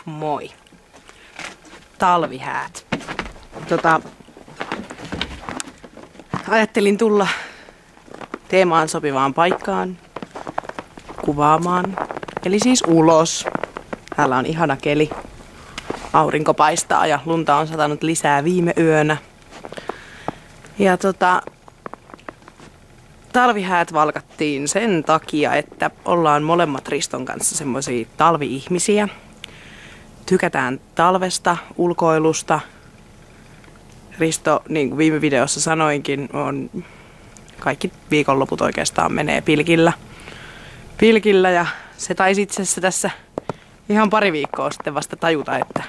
Moi. Talvihäät. Ajattelin tulla teemaan sopivaan paikkaan kuvaamaan. Eli siis ulos. Täällä on ihana keli. Aurinko paistaa ja lunta on satanut lisää viime yönä. Ja talvihäät valkattiin sen takia, että ollaan molemmat Riston kanssa semmoisia talvi-ihmisiä. Tykätään talvesta, ulkoilusta. Risto, niin kuin viime videossa sanoinkin, on kaikki viikonloput oikeastaan menee pilkillä ja se taisi itse asiassa tässä ihan pari viikkoa sitten vasta tajuta, että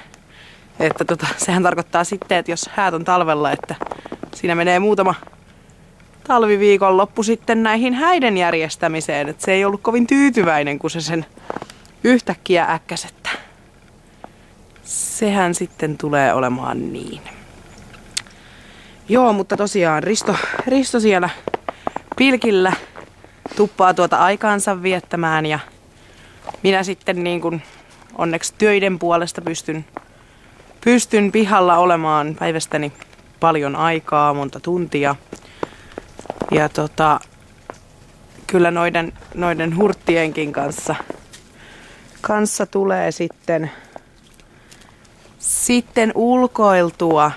sehän tarkoittaa sitten, että jos häät on talvella, että siinä menee muutama talviviikonloppu sitten näihin häiden järjestämiseen, että se ei ollut kovin tyytyväinen, kun se sen yhtäkkiä äkkäsi, että sehän sitten tulee olemaan niin. Joo, mutta tosiaan Risto siellä pilkillä tuppaa tuota aikaansa viettämään ja minä sitten niin kuin onneksi töiden puolesta pystyn pihalla olemaan päivästäni paljon aikaa, monta tuntia. Ja kyllä noiden hurttienkin kanssa tulee sitten ulkoiltua.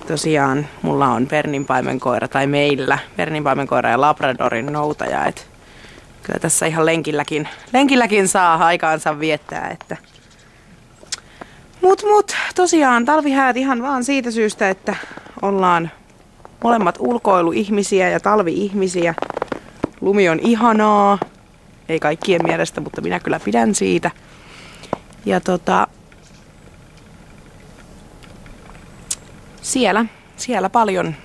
Tosiaan mulla on Berninpaimenkoira, tai meillä Berninpaimenkoira ja Labradorin noutaja. Et kyllä tässä ihan lenkilläkin saa aikaansa viettää. Että. Mut tosiaan talvihäät ihan vaan siitä syystä, että ollaan molemmat ulkoiluihmisiä ja talvi-ihmisiä. Lumi on ihanaa, ei kaikkien mielestä, mutta minä kyllä pidän siitä. Ja siellä paljon,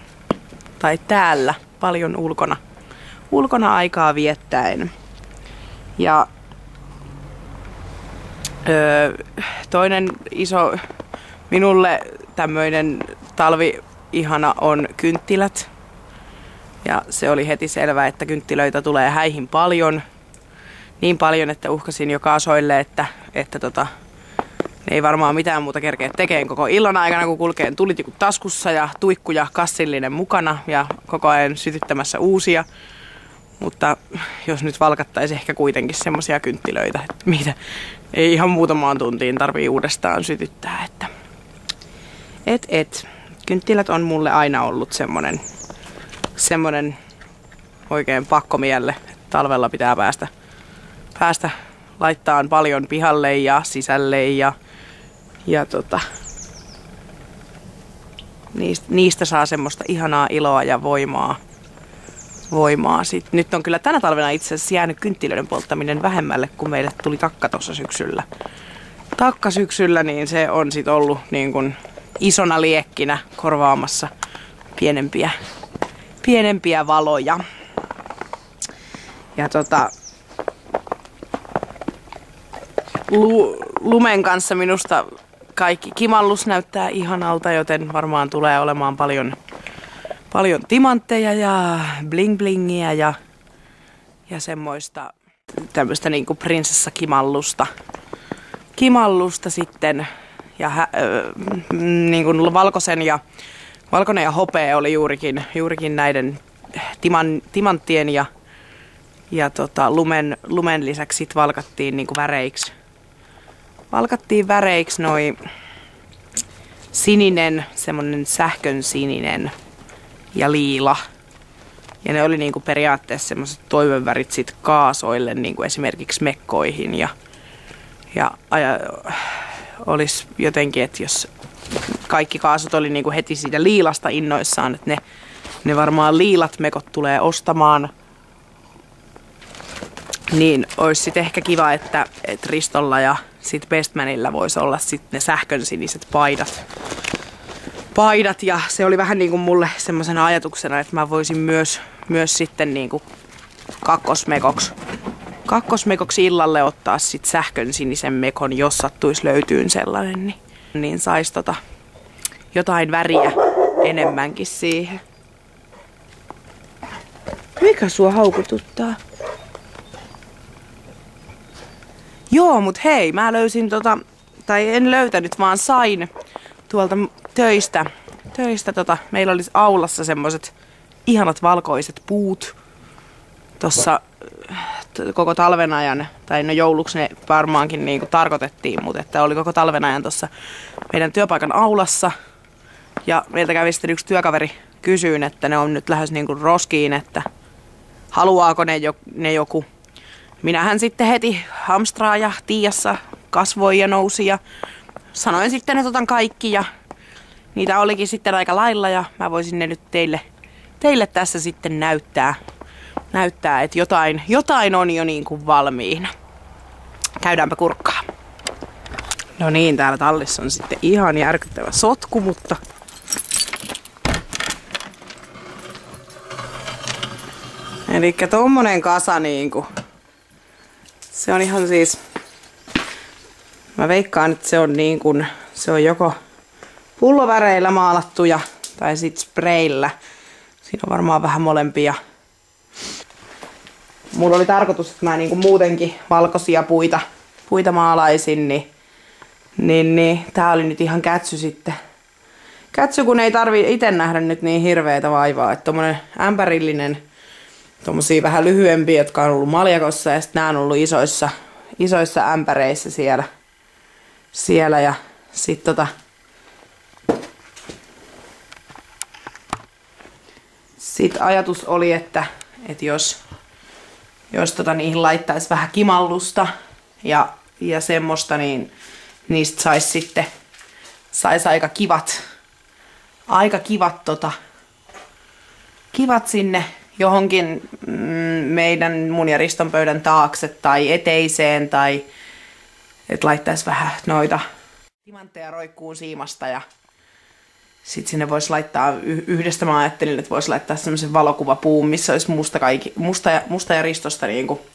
tai täällä paljon ulkona aikaa viettäen. Ja toinen iso minulle tämmöinen talvi-ihana on kynttilät. Ja se oli heti selvää, että kynttilöitä tulee häihin paljon. Niin paljon, että uhkasin jo kaasoille, että ne ei varmaan mitään muuta kerkeä tekemään koko illan aikana, kun kulkeen tulitikut taskussa ja tuikku ja kassillinen mukana ja koko ajan sytyttämässä uusia. Mutta jos nyt valkattaisi ehkä kuitenkin semmoisia kynttilöitä, että mitä ei ihan muutamaan tuntiin tarvii uudestaan sytyttää. Kynttilät on mulle aina ollut semmonen oikein pakkomielle. Talvella pitää päästä laittaan paljon pihalle ja sisälle ja niistä saa semmoista ihanaa iloa ja voimaa. Nyt on kyllä tänä talvena itse asiassa jäänyt kynttilöiden polttaminen vähemmälle, kun meille tuli takka tuossa syksyllä. Takka syksyllä, niin se on sit ollut niin kuin isona liekkinä korvaamassa pienempiä valoja. Ja lumen kanssa minusta kaikki kimallus näyttää ihanalta, joten varmaan tulee olemaan paljon timantteja ja bling blingiä ja semmoista tämmöistä niinku prinsessakimallusta sitten ja niinku valkoinen ja hopea oli juurikin näiden timanttien ja lumen lisäksi sit valkattiin niinku väreiksi. Valkattiin väreiksi noi sininen, semmonen sähkön sininen ja liila. Ja ne oli niinku periaatteessa semmoiset toivevärit sit kaasoille, niinku esimerkiksi mekkoihin. Ja olisi jotenkin, että jos kaikki kaasut oli niinku heti siitä liilasta innoissaan, että ne varmaan liilat mekot tulee ostamaan. Niin olisi sitten ehkä kiva, että Ristolla ja sit Bestmanilla voisi olla sit ne sähkön siniset paidat ja se oli vähän niin kuin mulle semmoisena ajatuksena, että mä voisin myös sitten niin kuin kakkosmekoksi illalle ottaa sit sähkön sinisen mekon, jos sattuisi löytyyn sellainen, niin sais jotain väriä enemmänkin siihen. Mikä sua haukututtaa? Joo, mut hei, mä löysin tai en löytänyt, vaan sain tuolta töistä meillä oli aulassa semmoset ihanat valkoiset puut tossa koko talven ajan, tai no jouluksi ne varmaankin niinku tarkoitettiin, mutta että oli koko talven ajan tossa meidän työpaikan aulassa. Ja meiltä kävi sitten yksi työkaveri kysyyn, että ne on nyt lähes niinku roskiin, että haluaako ne joku. Minähän sitten heti hamstraa ja Tiiassa kasvoi ja nousi ja sanoin sitten, että otan kaikki ja niitä olikin sitten aika lailla ja mä voisin ne nyt teille tässä sitten näyttää, että jotain on jo niin kuin valmiina. Käydäänpä kurkkaa. No niin, täällä tallissa on sitten ihan järkyttävä sotku, mutta elikkä tommonen kasa niinku. Se on ihan siis, mä veikkaan, että se on niin kuin, se on joko pulloväreillä maalattuja tai sit sprayllä. Siinä on varmaan vähän molempia. Mulla oli tarkoitus, että mä niin kuin muutenkin valkoisia puita maalaisin, niin tää oli nyt ihan kätsy sitten. Kätsy, kun ei tarvi ite nähdä nyt niin hirveetä vaivaa. Että tommonen ämpärillinen, tommosia vähän lyhyempiä, jotka on ollut maljakossa ja sitten nää on ollut isoissa ämpäreissä siellä ja sit sit ajatus oli, että jos niihin laittaisi vähän kimallusta ja semmoista, niin niistä sais aika kivat sinne johonkin mun ja Riston pöydän taakse tai eteiseen tai että laittaisi vähän noita timantteja roikkuun siimasta ja sit sinne voisi laittaa yhdestä mä ajattelin, että voisi laittaa semmoisen valokuvapuun, missä olisi musta ja Ristosta niinku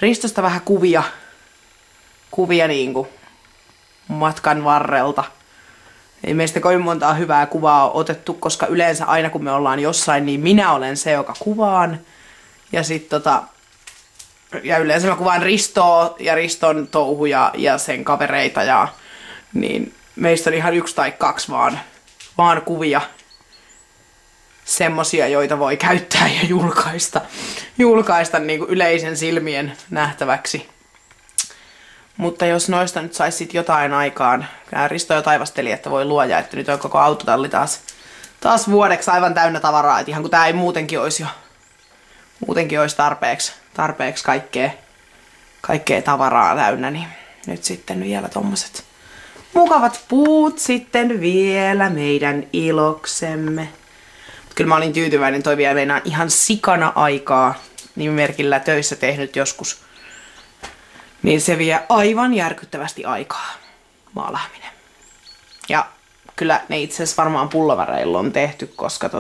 Ristosta vähän kuvia niinku matkan varrelta. Ei meistä kovin montaa hyvää kuvaa otettu, koska yleensä aina kun me ollaan jossain, niin minä olen se, joka kuvaan. Ja sit ja yleensä mä kuvaan Ristoa ja Riston touhuja ja sen kavereita ja niin meistä on ihan 1 tai 2 vaan kuvia. Semmosia, joita voi käyttää ja julkaista niin kuin yleisen silmien nähtäväksi. Mutta jos noista nyt saisi jotain aikaan, Risto jo taivasteli, että voi luoja, että nyt on koko autotalli taas vuodeksi aivan täynnä tavaraa, että ihan kun tää ei muutenkin olisi tarpeeksi kaikkea tavaraa täynnä, niin nyt sitten vielä tommoset mukavat puut sitten vielä meidän iloksemme. Mut kyllä mä olin tyytyväinen, toi vielä meinaan ihan sikana aikaa nimimerkillä töissä tehnyt joskus. Niin se vie aivan järkyttävästi aikaa, maalaaminen. Ja kyllä ne itse asiassa varmaan pulloväreillä on tehty, koska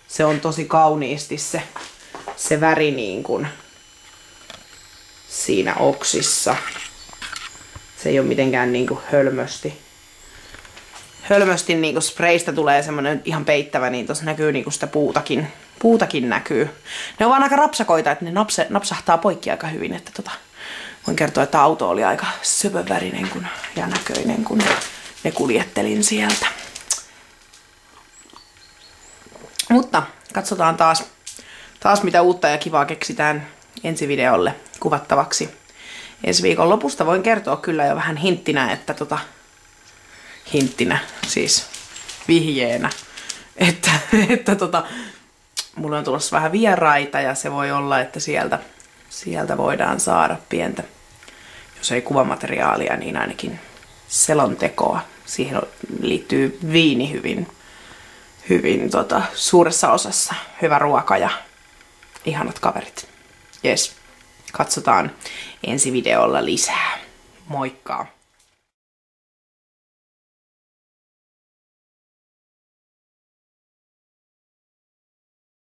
se on tosi kauniisti se väri niin kuin siinä oksissa. Se ei ole mitenkään niin kuin hölmösti niin kuin spraysta tulee semmonen ihan peittävä, niin tossa näkyy niin kuin sitä puutakin näkyy. Ne on vaan aika rapsakoita, että ne napsahtaa poikki aika hyvin, että voin kertoa, että auto oli aika söpövärinen ja näköinen, kun ne kuljettelin sieltä. Mutta katsotaan taas mitä uutta ja kivaa keksitään ensi videolle kuvattavaksi. Ensi viikon lopusta voin kertoa kyllä jo vähän hinttinä, että hinttinä, siis vihjeenä, että mulla on tulossa vähän vieraita ja se voi olla, että sieltä voidaan saada pientä, jos ei kuvamateriaalia, niin ainakin selontekoa. Siihen liittyy viini hyvin suuressa osassa, hyvä ruoka ja ihanat kaverit. Jes, katsotaan ensi videolla lisää. Moikka!